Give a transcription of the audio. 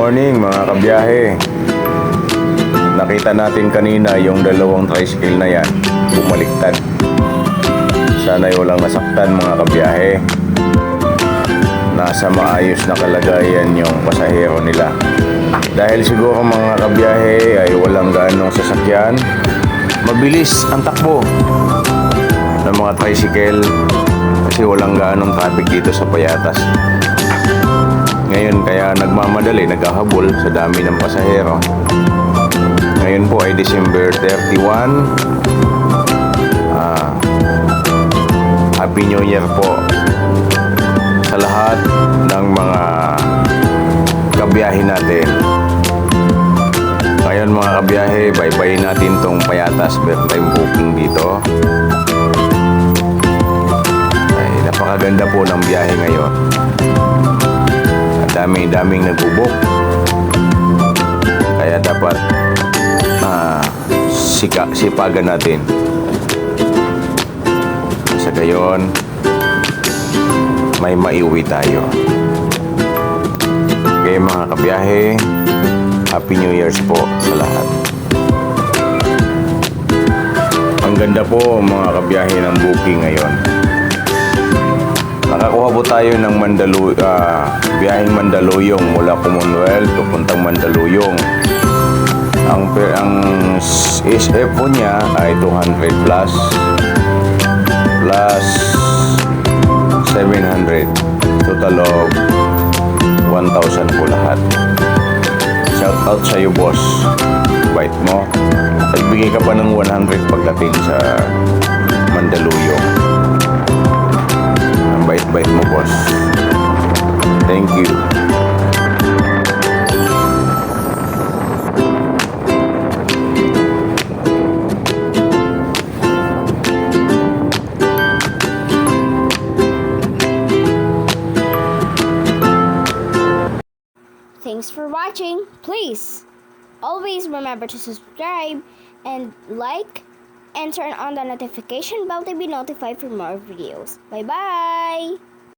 morning mga kabiyahe. Nakita natin kanina yung dalawang tricycle na yan bumaliktad. Sana'y walang nasaktan mga kabiyahe. Nasa maayos na kalagayan yung pasahero nila. Dahil siguro mga kabiyahe ay walang gaanong sasakyan, mabilis ang takbo ng mga tricycle kasi walang gaanong traffic dito sa Payatas. Ngayon kaya nagmamadali, naghahabol sa dami ng pasahero. Ngayon po ay December 31. Happy New Year po sa lahat ng mga kabiyahe natin. Ngayon mga kabiyahe, bye-bye natin tong Payatas birthday booking dito. Ay, napakaganda po ng biyahe ngayon. Daming nagbubok, kaya dapat sipagan natin sa gayon may maiuwi tayo. Okay mga kabiyahe, Happy New Year's po sa lahat. Ang ganda po mga kabiyahe ng booking ngayon. Nakakuha po tayo ng biyaheng Mandaluyong mula Commonwealth papuntang Mandaluyong. Ang SF po niya ay 200 plus 700. Total of 1,000 po lahat. Shout out sa iyo boss. Bait mo. Nagbigay ka pa ng 100 pagdating sa Mandaluyong. Bait mo boss. Thank you. Thanks for watching. Please always remember to subscribe and like and turn on the notification bell to be notified for more videos. Bye bye!